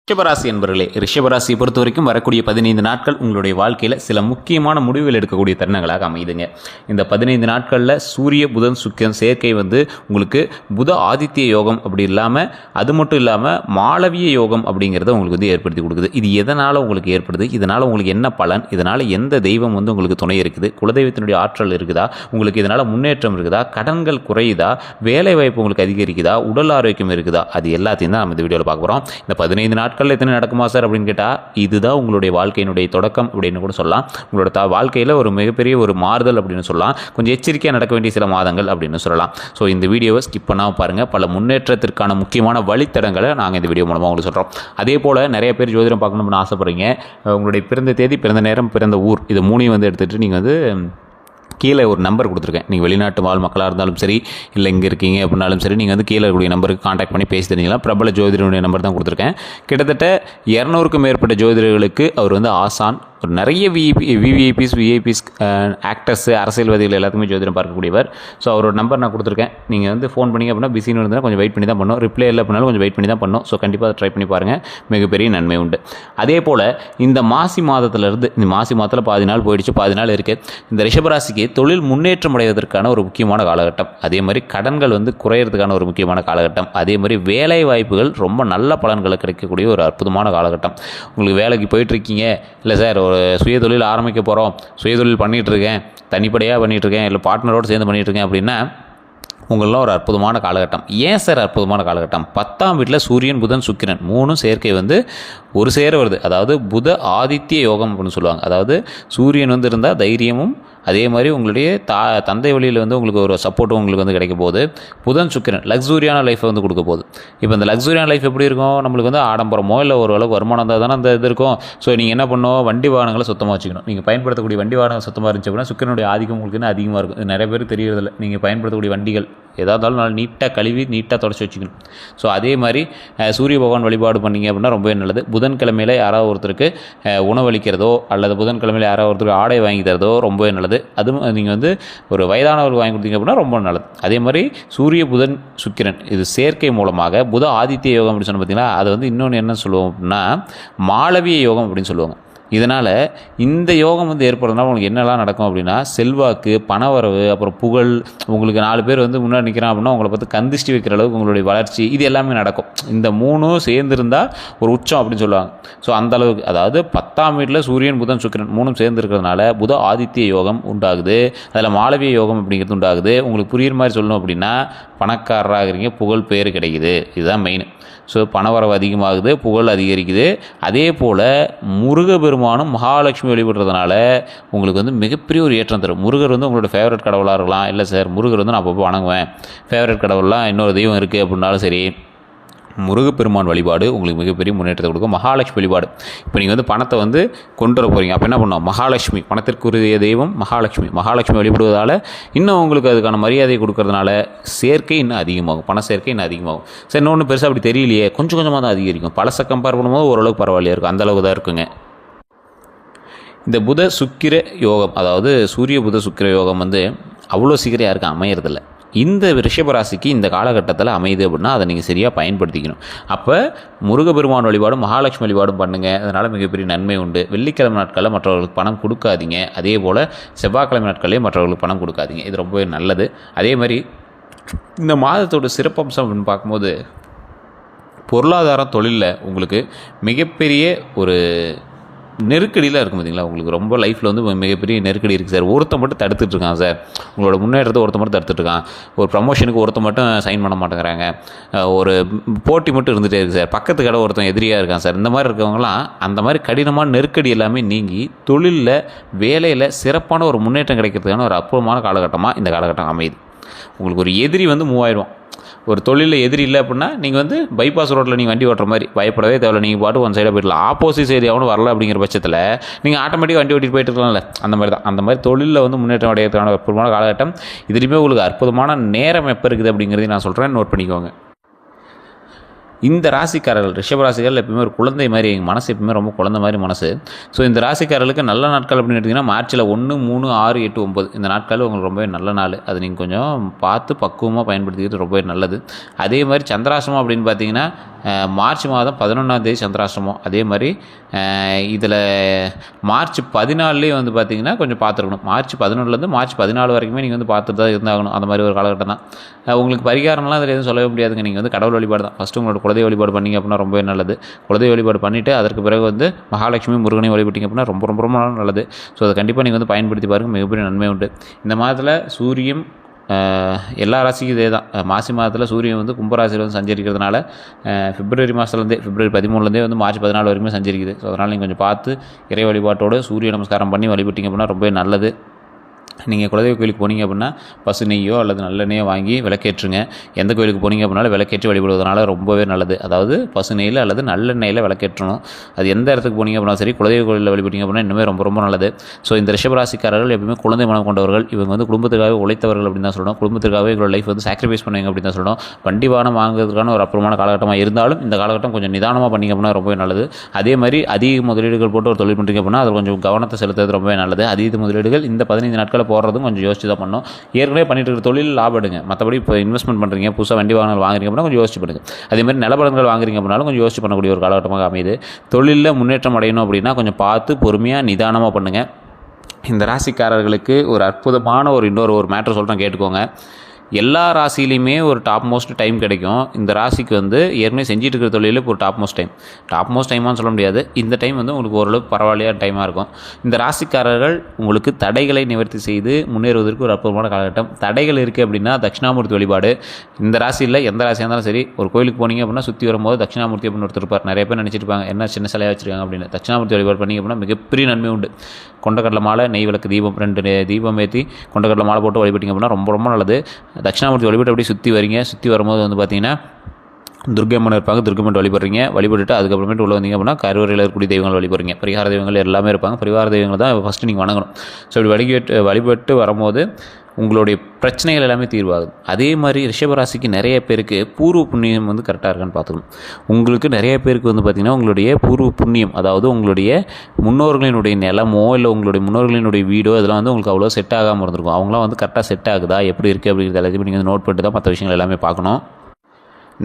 ரிஷபராசி என்பர்களே, ரிஷபராசியை பொறுத்த வரைக்கும் வரக்கூடிய 15 நாட்கள் உங்களுடைய வாழ்க்கையில் சில முக்கியமான முடிவுகள் எடுக்கக்கூடிய தருணங்களாக அமையுதுங்க. இந்த 15 நாட்களில் சூரிய புதன் சுக்கிரன் சேர்க்கை உங்களுக்கு புத ஆதித்ய யோகம் அப்படி இல்லாமல், அது மட்டும் இல்லாமல் மாளவிய யோகம் அப்படிங்கிறத உங்களுக்கு ஏற்படுத்தி கொடுக்குது. இது எதனால் உங்களுக்கு ஏற்படுது, இதனால் உங்களுக்கு என்ன பலன், இதனால் எந்த தெய்வம் உங்களுக்கு துணை இருக்குது, குலதெய்வத்தினுடைய ஆற்றல் இருக்குதா, உங்களுக்கு இதனால் முன்னேற்றம் இருக்குதா, கடன்கள் குறையுதா, வேலை வாய்ப்பு உங்களுக்கு அதிகரிக்குதா, உடல் ஆரோக்கியம் இருக்குதா, அது எல்லாத்தையும் தான் நம்ம இந்த வீடியோவில் பார்க்க போகிறோம். இந்த 15 நாட்கள் எத்தனை நடக்குமா சார் அப்படின்னு கேட்டால், இதுதான் உங்களுடைய வாழ்க்கையினுடைய தொடக்கம் அப்படின்னு கூட சொல்லலாம். உங்களோட வாழ்க்கையில் ஒரு மிகப்பெரிய ஒரு மாறுதல் அப்படின்னு சொல்லலாம். கொஞ்சம் எச்சரிக்கையாக நடக்க வேண்டிய சில மாதங்கள் அப்படின்னு சொல்லலாம். ஸோ இந்த வீடியோவை ஸ்கிப் பண்ணாமல் பாருங்கள். பல முன்னேற்றத்திற்கான முக்கியமான வழித்தடங்களை நாங்கள் இந்த வீடியோ மூலமாக உங்களுக்கு சொல்கிறோம். அதே போல் நிறைய பேர் ஜோதிடம் பார்க்கணும்னு ஆசைப்படுறீங்க. உங்களுடைய பிறந்த தேதி, பிறந்த நேரம், பிறந்த ஊர், இது மூணையும் எடுத்துகிட்டு நீங்கள் கீழே ஒரு நம்பர் கொடுத்துருக்கேன். நீங்கள் வெளிநாட்டு வாழ் மக்களாக இருந்தாலும் சரி, இல்லை இங்கே இருக்கீங்க அப்படின்னாலும் சரி, நீங்கள் கீழே இருக்கக்கூடிய நம்பருக்கு காண்டாக்ட் பண்ணி பேசி தெரிஞ்சிக்கலாம். பிரபல ஜோதிடருடைய நம்பர் தான் கொடுத்துருக்கேன். கிட்டத்தட்ட 200க்கும் மேற்பட்ட ஜோதிடர்களுக்கு அவர் ஆசான். ஒரு நிறைய விவிஐபிஸ் ஆக்டர்ஸ், அரசியல்வாதிகள் எல்லாத்துக்குமே ஜோதிடம் பார்க்கக்கூடியவர். ஸோ அவரோட நம்பர் நான் கொடுத்துருக்கேன். நீங்கள் ஃபோன் பண்ணிங்க அப்படின்னா பிஸின்னு இருந்தால் கொஞ்சம் வெயிட் பண்ணி தான் பண்ணணும். ரிப்ளை இல்லை அப்படின்னாலும் கொஞ்சம் வெயிட் பண்ணி தான் பண்ணணும். ஸோ கண்டிப்பாக அதை ட்ரை பண்ணி பாருங்கள். மிகப்பெரிய நன்மை உண்டு. அதே போல் இந்த மாசி மாதத்திலிருந்து, இந்த மாசி மாதத்தில் பாதி நாள் போயிடுச்சு, பாதி நாள் இருக்குது. இந்த ரிஷபராசிக்கு தொழில் முன்னேற்றம் அடைவதற்கான ஒரு முக்கியமான காலகட்டம். அதே மாதிரி கடன்கள் குறையிறதுக்கான ஒரு முக்கியமான காலகட்டம். அதே மாதிரி வேலை வாய்ப்புகள் ரொம்ப நல்ல பலன்களை கிடைக்கக்கூடிய ஒரு அற்புதமான காலகட்டம். உங்களுக்கு வேலைக்கு போயிட்டுருக்கீங்க, இல்லை சார் ஒரு சுயதொழில் ஆரம்பிக்க போகிறோம், சுயதொழில் பண்ணிகிட்ருக்கேன், தனிப்படையாக பண்ணிகிட்ருக்கேன், இல்லை பார்ட்னரோடு சேர்ந்து பண்ணிகிட்ருக்கேன் அப்படின்னா உங்களெலாம் ஒரு அற்புதமான காலகட்டம். ஏன் சார் அற்புதமான காலகட்டம்? 10ஆம் வீட்டில் சூரியன் புதன் சுக்கிரன் 3 சேர்க்கை ஒரு சேர வருது. அதாவது புத ஆதித்ய யோகம் அப்படின்னு சொல்லுவாங்க. அதாவது சூரியன் இருந்தால் தைரியமும், அதே மாதிரி உங்களுடைய தந்தை வழியில் உங்களுக்கு ஒரு சப்போர்ட்டும் உங்களுக்கு கிடைக்க போகுது. புதன் சுக்கிரன் லக்ஸூரியான லைஃப்பை கொடுக்க போகுது. இப்போ இந்த லக்ஸூரியான லைஃப் எப்படி இருக்கும்? நம்மளுக்கு ஆடம்பரமோ இல்லை ஓரளவுக்கு வருமானம் இருந்தால் தானே அந்த இது இருக்கும். ஸோ நீங்கள் என்ன பண்ணணும், வண்டி வாகனங்களை சுத்தமாக வச்சுக்கணும். நீங்கள் பயன்படுத்தக்கூடிய வண்டி வாகனங்கள் சுத்தமாக இருந்துச்சு அப்படின்னா சுக்கிரனுடைய ஆதிக்கம் உங்களுக்கு அதிகமாக இருக்கும். நிறைய பேர் தெரியறதில்ல. நீங்கள் பயன்படுத்தக்கூடிய வண்டிகள் எதாக இருந்தாலும் நல்லா நீட்டாக கழுவி நீட்டாக தொடச்சி வச்சுக்கணும். ஸோ அதே மாதிரி சூரிய பகவான் வழிபாடு பண்ணிங்க அப்படின்னா ரொம்பவே நல்லது. புதன்கிழமையில் யாராவது ஒருத்தருக்கு உணவளிக்கிறதோ, அல்லது புதன்கிழமையில் யாராவது ஒருத்தருக்கு ஆடை வாங்கி தரதோ ரொம்பவே நல்லது. அதுவும் நீங்கள் ஒரு வயதானவர்கள் வாங்கி கொடுத்தீங்க அப்படின்னா ரொம்ப நல்லது. அதே மாதிரி சூரிய புதன் சுக்கிரன் இது சேர்க்கை மூலமாக புத ஆதித்ய யோகம் அப்படின்னு சொன்ன பார்த்தீங்களா, அது இன்னொன்று என்ன சொல்லுவோம் அப்படின்னா மாளவிய யோகம் அப்படின்னு சொல்லுவாங்க. இதனால் இந்த யோகம் ஏற்படுறதுனால உங்களுக்கு என்னெல்லாம் நடக்கும் அப்படின்னா, செல்வாக்கு, பணவரவு, அப்புறம் புகழ், உங்களுக்கு 4 பேர் முன்னாடி நிற்கிறான் அப்படின்னா உங்களை பார்த்து கந்திஷ்டி வைக்கிற அளவுக்கு உங்களுடைய வளர்ச்சி, இது எல்லாமே நடக்கும். இந்த 3 சேர்ந்துருந்தால் ஒரு உச்சம் அப்படின்னு சொல்லுவாங்க. ஸோ அந்த அளவுக்கு, அதாவது 10ஆம் வீட்டில் சூரியன் புதன் சுக்கிரன் 3 சேர்ந்துருக்கிறதுனால புத ஆதித்ய யோகம் உண்டாகுது. அதில் மாளவிய யோகம் அப்படிங்கிறது உண்டாகுது. உங்களுக்கு புரியுற மாதிரி சொல்லணும் அப்படின்னா, பணக்காரராகிறீங்க, புகழ் பேர் கிடைக்குது. இதுதான் மெயின். ஸோ பணவரவு அதிகமாகுது, புகழ் அதிகரிக்குது. அதே போல் முருகப்பெருமானும் மகாலட்சுமி வழிபடுறதுனால உங்களுக்கு மிகப்பெரிய ஒரு ஏற்றம் தரும். முருகர் உங்களோட ஃபேவரட் கடவுளாக இருக்கலாம். இல்லை சார் முருகர் நான் அப்பப்போ வணங்குவேன், ஃபேவரட் கடவுளாக இன்னொரு தெய்வம் இருக்குது அப்படின்னாலும் சரி, முருகப்பெருமான் வழிபாடு உங்களுக்கு மிகப்பெரிய முன்னேற்றத்தை கொடுக்கும். மகாலட்சுமி வழிபாடு, இப்போ நீங்கள் பணத்தை கொண்டு வர போகிறீங்க, அப்போ என்ன பண்ணோம், மகாலட்சுமி, பணத்திற்குரிய தெய்வம் மகாலட்சுமி வழிபடுவதால் இன்னும் உங்களுக்கு அதுக்கான மரியாதையை கொடுக்கறதுனால சேர்க்கை இன்னும் அதிகமாகும், பண சேர்க்கை இன்னும் அதிகமாகும். சரி, இன்னொன்று பெருசாக அப்படி தெரியலையே, கொஞ்சம் கொஞ்சமாக தான் அதிகரிக்கும். பழசை கம்பேர் பண்ணும்போது ஓரளவுக்கு பரவாயில்லையா இருக்கும், அந்தளவுக்கு தான் இருக்குங்க. இந்த புத சுக்கிர யோகம், அதாவது சூரிய புத சுக்கிர யோகம் அவ்வளோ சீக்கிரம் யாருக்கும் அமையறதில்லை. இந்த ரிஷபராசிக்கு இந்த காலகட்டத்தில் அமையுது அப்படின்னா அதை நீங்கள் சரியாக பயன்படுத்திக்கணும். அப்போ முருகப்பெருமான் வழிபாடும் மகாலட்சுமி வழிபாடும் பண்ணுங்கள். அதனால் மிகப்பெரிய நன்மை உண்டு. வெள்ளிக்கிழமை நாட்களில் மற்றவர்களுக்கு பணம் கொடுக்காதீங்க. அதே போல் செவ்வாய்க்கிழமை நாட்களிலே மற்றவர்களுக்கு பணம் கொடுக்காதீங்க. இது ரொம்பவே நல்லது. அதே மாதிரி இந்த மாதத்தோட சிறப்பம்சம் அப்படின்னு பார்க்கும்போது, பொருளாதாரம் தொழிலில் உங்களுக்கு மிகப்பெரிய ஒரு நெருக்கடியில் இருக்கும். பார்த்தீங்களா, உங்களுக்கு ரொம்ப லைஃப்பில் மிகப்பெரிய நெருக்கடி இருக்குது சார். ஒருத்தன் மட்டும் தடுத்துட்ருக்கான் சார், உங்களோட முன்னேற்றத்தை ஒருத்தன் மட்டும் தடுத்துட்ருக்கான். ஒரு ப்ரமோஷனுக்கு ஒருத்தன் மட்டும் சைன் பண்ண மாட்டேங்கிறாங்க. ஒரு போட்டி மட்டும் இருந்துகிட்டே இருக்குது சார். பக்கத்து கடை ஒருத்தன் எதிரியாக இருக்கான் சார். இந்த மாதிரி இருக்கவங்களாம் அந்த மாதிரி கடினமான நெருக்கடி எல்லாமே நீங்கி தொழிலில், வேலையில் சிறப்பான ஒரு முன்னேற்றம் கிடைக்கிறதுக்கான ஒரு அற்புதமான காலகட்டமாக இந்த காலகட்டம் அமையுது. உங்களுக்கு ஒரு எதிரி மூவாயிரம். ஒரு தொழிலில் எதிரி இல்லை அப்படின்னா நீங்கள் பைபாஸ் ரோட்டில் நீங்கள் வண்டி ஓட்டுற மாதிரி பயப்படவே தேவையில்லை. நீங்கள் பாட்டு ஒன் சைடாக போயிடலாம். ஆப்போசிட் சைடு எவனும் வரல அப்படிங்கிற பட்சத்தில் நீங்கள் ஆட்டோமேட்டிக்காக வண்டி ஓட்டிட்டு போயிட்டு இருக்கலாம்ல. அந்த மாதிரி தான். அந்த மாதிரி தொழிலில் முன்னேற்றம் அடையிறதுக்கான அற்புதமான காலகட்டம். இதுலேயுமே உங்களுக்கு அற்புதமான நேரம் எப்போ இருக்குது அப்படிங்கிறதையும் நான் சொல்கிறேன், நோட் பண்ணிக்கோங்க. இந்த ராசிக்காரர்கள் ரிஷப ராசிக்காரர்கள் எப்பவுமே ஒரு குழந்தை மாதிரி, எங்கள் மனசு எப்பவுமே ரொம்ப குழந்தை மாதிரி மனசு. ஸோ இந்த ராசிக்காரர்களுக்கு நல்ல நாட்கள் அப்படின்னு எடுத்திங்கன்னா மார்ச்சில் 1, 3, 6, 8, 9 இந்த நாட்கள் உங்களுக்கு ரொம்பவே நல்ல நாள். அது நீங்கள் கொஞ்சம் பார்த்து பக்குவமாக பயன்படுத்திக்கிறது ரொம்பவே நல்லது. அதே மாதிரி சந்திராசிரமம் அப்படின்னு பார்த்தீங்கன்னா மார்ச் மாதம் 11ஆம் தேதி சந்திராசிரமம். அதே மாதிரி இதில் மார்ச் 14லேயே வந்து பார்த்திங்கன்னா கொஞ்சம் பார்த்துருக்கணும். மார்ச் 11லேருந்து மார்ச் 14 வரைக்குமே நீங்கள் வந்து பார்த்துட்டு தான் இருந்தாகணும். அந்த மாதிரி ஒரு காலகட்டம் தான். உங்களுக்கு பரிகாரம்லாம் அதில் எதுவும் சொல்லவே முடியாதுங்க. நீங்கள் வந்து கடவுள் வழிபாடு தான். ஃபஸ்ட்டு உங்களோட குலதெய்வ வழிபாடு பண்ணிங்க அப்படின்னா ரொம்பவே நல்லது. குலதெய்வ வழிபாடு பண்ணிவிட்டு அதற்கு பிறகு வந்து மகாலட்சுமி முருகனை வழிபட்டிங்க அப்படின்னா ரொம்ப ரொம்ப ரொம்ப நல்லது. ஸோ அதை கண்டிப்பாக நீங்கள் வந்து பயன்படுத்தி பாருங்கள், மிகப்பெரிய நன்மை உண்டு. இந்த மாதத்தில் சூரியன் எல்லா ராசிக்கும் இதே தான். மாசி மாதத்தில் சூரியன் வந்து கும்பராசியில் வந்து சஞ்சரிக்கிறதுனால பிப்ரவரி மாதத்துலேருந்தே, பிப்ரவரி 13லேருந்தே வந்து மார்ச் 14 வரைக்குமே சஞ்சரிக்குது. ஸோ அதனால் நீங்கள் கொஞ்சம் பார்த்து இறை வழிபாட்டோடு சூரிய நமஸ்காரம் பண்ணி வழிபட்டிங்க அப்படின்னா ரொம்பவே நல்லது. நீங்கள் குலதெய்வ கோயிலுக்கு போனீங்க அப்படின்னா பசு நெய்யோ அல்லது நல்லெண்ணெயோ வாங்கி விளக்கேற்றுங்க. எந்த கோயிலுக்கு போனீங்க அப்படின்னாலும் விளக்கேற்றி வழிபடுவதனால ரொம்பவே நல்லது. அதாவது பசு நெய்யில் அல்லது நல்லெண்ணெயில் விளக்கேற்றணும். அது எந்த இடத்துக்கு போனீங்க அப்படின்னா சரி, குலதெய்வ கோயிலில் வழிபட்டீங்க அப்படின்னா இன்னுமே ரொம்ப ரொம்ப நல்லது. ஸோ இந்த ரிஷபராசிக்காரர்கள் எப்பவுமே குழந்தை மனம் கொண்டவர்கள். இவங்க வந்து குடும்பத்துக்காகவே உழைத்தவர்கள் அப்படின்னு தான் சொல்லணும். குடும்பத்துக்காகவே இவங்களோட லைஃப் வந்து சாக்ரிஃபைஸ் பண்ணுவீங்க அப்படின்னு தான் சொல்லணும். வண்டி வாகனம் வாங்குறதுக்கான ஒரு அப்புறமான காலகட்டமாக இருந்தாலும் இந்த காலகட்டம் கொஞ்சம் நிதானமாக பண்ணிங்க அப்படின்னா ரொம்பவே நல்லது. அதே மாதிரி அதிக முதலீடுகள் போட்டு ஒரு தொழில் பண்ணுறீங்க அப்படின்னா அதில் கொஞ்சம் கவனத்தை செலுத்துறது ரொம்பவே நல்லது. அதீத முதலீடுகள் இந்த 15 நாட்களில் போடுறதும் கொஞ்சம் யோசிச்சு தான் பண்ணணும். ஏற்கனவே பண்ணிட்டு இருக்கிற தொழில் லாபம் எடுங்க. மற்றபடி இப்போ இன்வெஸ்ட்மெண்ட் பண்ணுறீங்க, புதுசாக வண்டி வாகனங்கள் வாங்குறீங்க அப்படின்னா கொஞ்சம் யோசிச்சு பண்ணுங்க. அதேமாதிரி நிலப்படங்கள் வாங்குறீங்க அப்படின்னாலும் கொஞ்சம் யோசிச்சு பண்ணக்கூடிய ஒரு காலகட்டமாக அமையுது. தொழிலில் முன்னேற்றம் அடையணும் அப்படின்னா கொஞ்சம் பார்த்து பொறுமையாக நிதானமாக பண்ணுங்கள். இந்த ராசிக்காரர்களுக்கு ஒரு அற்புதமான இன்னொரு மேட்டர் சொல்கிறேன், கேட்டுக்கோங்க. எல்லா ராசிலையுமே ஒரு டாப் மோஸ்ட் டைம் கிடைக்கும். இந்த ராசிக்கு வந்து ஏற்கனவே செஞ்சுட்டு இருக்கிற தொழிலில் இப்போ ஒரு டாப் மோஸ்ட் டைமான்னு சொல்ல முடியாது. இந்த டைம் வந்து உங்களுக்கு ஓரளவுக்கு பரவாயில்லையான டைமாக இருக்கும். இந்த ராசிக்காரர்கள் உங்களுக்கு தடைகளை நிவர்த்தி செய்து முன்னேறுவதற்கு ஒரு அற்புதமான காலகட்டம். தடைகள் இருக்குது அப்படின்னா தட்சிணாமூர்த்தி வழிபாடு. இந்த ராசியில் எந்த ராசியாக இருந்தாலும் சரி, ஒரு கோயிலுக்கு போனீங்க அப்படின்னா சுற்றி வரும்போது தட்சிணாமூர்த்தி அப்படின்னு ஒருத்தர் இருப்பார். நிறைய பேர் நினச்சிட்டு இருப்பாங்க என்ன சின்ன சிலையாக வச்சுருக்காங்க அப்படின்னு. தட்சிணாமூர்த்தி வழிபாடு பண்ணிங்க அப்படின்னா மிகப்பெரிய நன்மை உண்டு. கொண்டக்கடலை மாலை, நெய் விளக்கு தீபம் 2 தீபம் ஏற்றி கொண்டக்கடலை மாலை போட்டு வழிபட்டிங்க அப்படின்னா ரொம்ப ரொம்ப நல்லது. தட்சிணாமூர்த்தி வழிபட்டு அப்படியே சுற்றி வரீங்க. சுற்றி வரும்போது வந்து பார்த்தீங்கன்னா துர்க்கம்மன் இருப்பாங்க. துர்க்கம்மன் வழிபடுறீங்க. வழிபட்டுட்டு அதுக்கப்புறமேட்டு உள்ள வந்தீங்க அப்படின்னா கருவறையில் இருக்கக்கூடிய தெய்வங்கள் வழிபடுறீங்க. பரிகார தெய்வங்கள் எல்லாமே இருப்பாங்க. பரிகார தெய்வங்கள் தான் ஃபஸ்ட்டு நீங்கள் வணங்கணும். ஸோ இப்படி வழிபட்டு வரும்போது உங்களுடைய பிரச்சனைகள் எல்லாமே தீர்வாகுது. அதே மாதிரி ரிஷபராசிக்கு நிறைய பேருக்கு பூர்வ புண்ணியம் வந்து கரெக்டாக இருக்கான்னு பார்த்துக்கணும். உங்களுக்கு நிறைய பேருக்கு வந்து பார்த்திங்கன்னா உங்களுடைய பூர்வ புண்ணியம், அதாவது உங்களுடைய முன்னோர்களினுடைய நிலமோ இல்லை உங்களுடைய முன்னோர்களினுடைய வீடோ இதெல்லாம் வந்து உங்களுக்கு அவ்வளோ செட் ஆகாமல் இருந்திருக்கும். அவங்களாம் வந்து கரெக்டாக செட் ஆகுதா, எப்படி இருக்குது அப்படிங்கிறது எல்லாத்தையும் நீங்கள் வந்து நோட் பண்ணிட்டு தான் மற்ற விஷயங்கள் எல்லாமே பார்க்கணும்.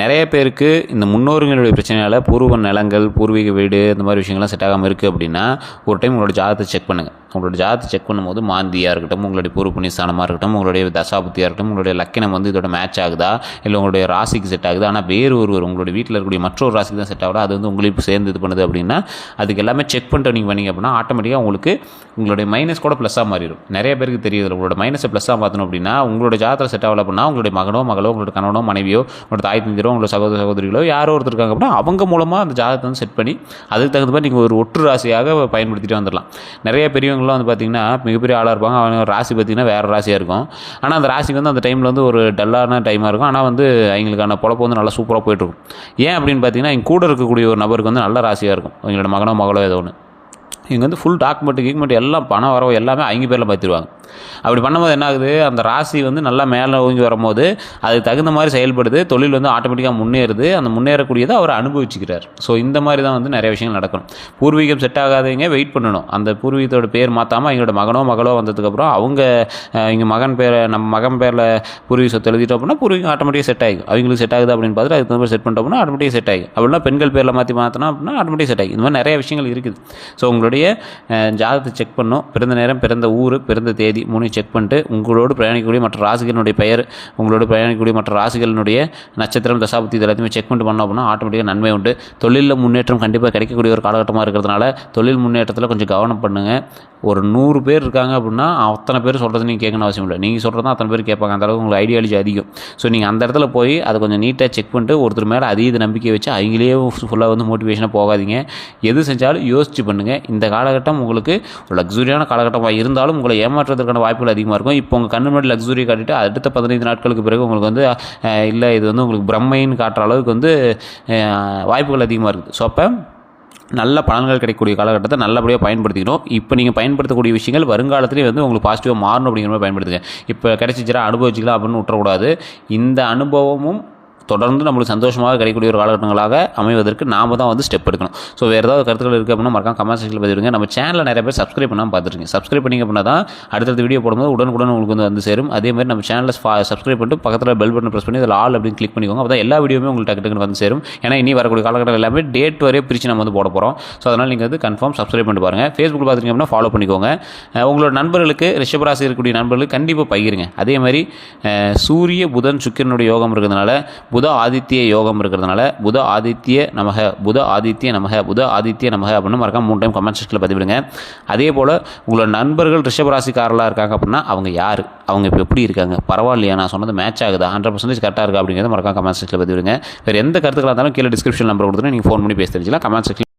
நிறைய பேருக்கு இந்த முன்னோர்களுடைய பிரச்சனையால் பூர்வ நிலங்கள், பூர்வீக வீடு இந்த மாதிரி விஷயங்கள்லாம் செட் ஆகாமல் இருக்குது அப்படின்னா ஒரு டைம் உங்களோட ஜாதகத்தை செக் பண்ணுங்கள். உங்களோட ஜாதகத்தை செக் பண்ணும்போது மாந்தியாக இருக்கட்டும், உங்களுடைய பூர்வ புண்ணிய ஸ்தானமாக இருக்கட்டும், உங்களுடைய தசாபுத்தியாக இருக்கட்டும், உங்களுடைய லக்கினம் வந்து இதோட மேட்ச் ஆகுதா, இல்லை உங்களுடைய ராசிக்கு செட் ஆகுது, ஆனால் வேறு உங்களுடைய வீட்டில் இருக்கக்கூடிய மற்றொரு ராசிக்கு தான் செட் ஆகுதா, அது வந்து உங்களுக்கு சேர்ந்து இது பண்ணுது அப்படின்னா அதுக்கு எல்லாமே செக் பண்ணிட்டு நீங்கள் பண்ணிங்க அப்படின்னா ஆட்டோமேட்டிக்காக உங்களுக்கு உங்களுடைய மைனஸ் கூட ப்ளஸ்ஸாக மாறிடும். நிறைய பேருக்கு தெரியுது. உங்களோட மைனஸை ப்ளஸ்ஸாக மாற்றணும் அப்படின்னா உங்களோட ஜாதகத்தில் செட் ஆகல அப்படின்னா உங்களுடைய மகனோ மகளோ, உங்களோட கணவனோ மனைவியோ, உங்களோட தாய் தந்தையோ, உங்களோட சகோதர சகோதரிகளோ யாரோ ஒருத்தர் இருக்காங்க அப்படின்னா அவங்க மூலமாக அந்த ஜாதகத்தை வந்து செட் பண்ணி அதுக்கு தகுந்த மாதிரி நீங்கள் ஒரு ஒற்று ராசியாக பயன்படுத்திட்டு வந்துடலாம். நிறைய பெரியவங்களாம் வந்து பார்த்திங்கன்னா மிகப்பெரிய ஆளாக இருப்பாங்க. அவங்க ராசி பார்த்திங்கன்னா வேறு ராசியாக இருக்கும். ஆனால் அந்த ராசிக்கு வந்து அந்த டைமில் வந்து ஒரு டல்லான டைமாக இருக்கும். ஆனால் வந்து அவங்களுக்கான பொழப்பு வந்து நல்லா சூப்பராக போய்ட்டுருக்கும். ஏன் அப்படின்னு பார்த்தீங்கன்னா இங்கே கூட இருக்கக்கூடிய ஒரு நபருக்கு வந்து நல்ல ராசியாக இருக்கும். அவங்களோட மகனோ மகளோ ஏதோ ஒன்று. இங்கே வந்து ஃபுல் டாக்குமெண்ட் எல்லாம் பணம் வரவோ எல்லாமே அவங்க பேரில் பார்த்துருவாங்க. அப்படி பண்ணும்போது என்ன ஆகுது, அந்த ராசி வந்து நல்லா மேலே ஓங்கி வரும்போது அதுக்கு தகுந்த மாதிரி செயல்படுது. தொழில் வந்து ஆட்டோமேட்டிக்காக முன்னேறுது. அந்த முன்னேறக்கூடியதை அவர் அனுபவிச்சுக்கிறார். ஸோ இந்த மாதிரி தான் வந்து நிறைய விஷயங்கள் நடக்கணும். பூர்வீகம் செட் ஆகாதவங்க வெயிட் பண்ணணும். அந்த பூர்வீகத்தோட பேர் மாற்றாமல் அவங்களோட மகனோ மகளோ வந்ததுக்கப்புறம் அவங்க இங்கே மகன் பேரை நம்ம மகன் பேரில் பூர்வீக சொத்து எழுதிட்டோம் அப்படின்னா பூர்வீகம் ஆட்டோமேட்டிக்காக செட் ஆகும். அவங்களுக்கு செட் ஆகுது அப்படின்னு பார்த்துட்டு அதுக்கு தகுந்த செட் பண்ணிட்டோம் அப்படின்னா ஆட்டோமேட்டிக்காக செட் ஆகும். அப்படின்னா பெண்கள் பேரில் மாற்றினா அப்படின்னா ஆட்டோமேட்டிக்காக செட் ஆகும். இந்த மாதிரி நிறைய விஷயங்கள் இருக்குது. ஸோ உங்களுடைய ஜாதகத்தை செக் பண்ணணும். பிறந்த நேரம், பிறந்த ஊர், பிறந்த தேதி 3 செக் பண்ணிட்டு உங்களோடு பிரயாணிக்கக்கூடிய மற்ற ராசிகளினுடைய பெயர், உங்களோடு பிரயாணிக்கக்கூடிய மற்ற ராசிகளினுடைய நட்சத்திரம், தசாபுத்தி எல்லாத்தையுமே செக் பண்ணிட்டு பண்ணோம் அப்படின்னா ஆட்டோமேட்டிக்காக நன்மை உண்டு. தொழிலில் முன்னேற்றம் கண்டிப்பாக கிடைக்கக்கூடிய ஒரு காலகட்டமாக இருக்கிறதுனால தொழில் முன்னேற்றத்தில் கொஞ்சம் கவனம் பண்ணுங்கள். ஒரு 100 பேர் இருக்காங்க அப்படின்னா அத்தனை பேர் சொல்கிறது நீங்கள் கேட்கணும் அவசியம் இல்லை. நீங்கள் சொல்கிறது தான் அத்தனை பேர் கேட்பாங்க. அந்த அளவுக்கு உங்களுக்கு ஐடியாலஜி அதிகம். ஸோ நீங்கள் அந்த இடத்துல போய் அதை கொஞ்சம் நீட்டாக செக் பண்ணிட்டு ஒருத்தர் மேலே அதீத நம்பிக்கை வச்சு அவங்களே ஃபுல்லாக வந்து மோட்டிவேஷனாக போகாதீங்க. எது செஞ்சாலும் யோசிச்சு பண்ணுங்கள். இந்த காலகட்டம் உங்களுக்கு ஒரு லக்ஸுரியான காலகட்டமாக இருந்தாலும் உங்களை ஏமாற்றுறதுக்கான வாய்ப்புகள் அதிகமாக இருக்கும். இப்போ உங்கள் கண்ணு முன்னாடி லக்ஸுரி காட்டிட்டு அடுத்த 15 நாட்களுக்கு பிறகு உங்களுக்கு வந்து இல்லை இது வந்து உங்களுக்கு பிரம்மைன்னு காட்டுற அளவுக்கு வந்து வாய்ப்புகள் அதிகமாக இருக்குது. ஸோ அப்போ நல்ல பலன்கள் கிடைக்கக்கூடிய காலகட்டத்தை நல்லபடியாக பயன்படுத்திக்கணும். இப்போ நீங்கள் பயன்படுத்தக்கூடிய விஷயங்கள் வருங்காலத்துலேயே வந்து உங்களுக்கு பாசிட்டிவாக மாறணும் அப்படிங்கிற மாதிரி பயன்படுத்துங்க. இப்போ கிடைச்சிச்சுரா அனுபவிச்சிக்கலாம் அப்படின்னு விட்டுறக்கூடாது. இந்த அனுபவமும் தொடர்ந்து நம்மளுக்கு சந்தோஷமாக கிடைக்கக்கூடிய ஒரு காலகட்டங்களாக அமைவதற்கு நாம தான் வந்து ஸ்டெப் எடுக்கணும். ஸோ வேறு ஏதாவது கருத்துக்கள் இருக்குது அப்படின்னா மறக்காம கமெண்ட் செக்ஷனில் பதிவிடுங்க. நம்ம சேனலில் நிறைய பேர் சப்ஸ்கிரைப் பண்ணாமல் பார்த்துருக்கீங்க. சப்ஸ்கிரைப் பண்ணிங்க அப்படின்னா தான் அடுத்தடுத்த வீடியோ போடும்போது உடனுக்குடன் உங்களுக்கு வந்து சேரும். அதே மாதிரி நம்ம சேனலில் சப்ஸ்கிரைப் பண்ணிட்டு பக்கத்தில் பெல் பட்டன் ப்ரெஸ் பண்ணி அதில் ஆல் அப்படின்னு கிளிக் பண்ணிக்கோங்க. அப்போ தான் எல்லா வீடியோவுமே உங்களுக்கு டக்கு டக்குன்னு வந்து சேரும். ஏன்னா இனி வரக்கூடிய காலகட்டம் எல்லாமே டேட் வரையும் பிரித்து நம்ம வந்து போட போகிறோம். ஸோ அதனால் நீங்கள் வந்து கன்ஃபார்ம் சப்ஸ்கிரைப் பண்ணிட்டு பாருங்கள். ஃபேஸ்புக்கில் பார்த்துருக்கீங்க அப்படின்னா ஃபாலோ பண்ணிக்கோங்க. உங்களோட நண்பர்களுக்கு ரிஷபராசி இருக்கக்கூடிய நண்பர்களுக்கு கண்டிப்பாக பகிருங்க. அதே மாதிரி சூரிய புதன் சுக்கிரனுடைய யோகம் இருக்கிறதுனால புத ஆதித்ய யோகம் இருக்கிறதுனால புத ஆதித்ய நமக புத ஆதித்ய நமக புத ஆதித்ய நமக அப்படின்னு மறக்காம 3 டைம் கமெண்ட் செக்ஷனில் பதிவிடுங்க. அதே போல் உங்களோட நண்பர்கள் ரிஷபராசிக்காரர்களாக இருக்காங்க அப்படின்னா அவங்க யார், அவங்க இப்போ எப்படி இருக்காங்க, பரவாயில்லையா, நான் சொன்னது மேட்ச் ஆகுதா, 100% கரெக்டாக இருக்கா அப்படிங்கிறத மறக்காம கமெண்ட் செக்ஷனில் பதிவிடுங்க. வேறு எந்த கருத்துக்களாக இருந்தாலும் கீழே டிஸ்கிரிப்ஷன் நம்பர் கொடுத்துட்டு நீங்கள் ஃபோன் பண்ணி பேச தெரிஞ்சுக்கலாம். Comment section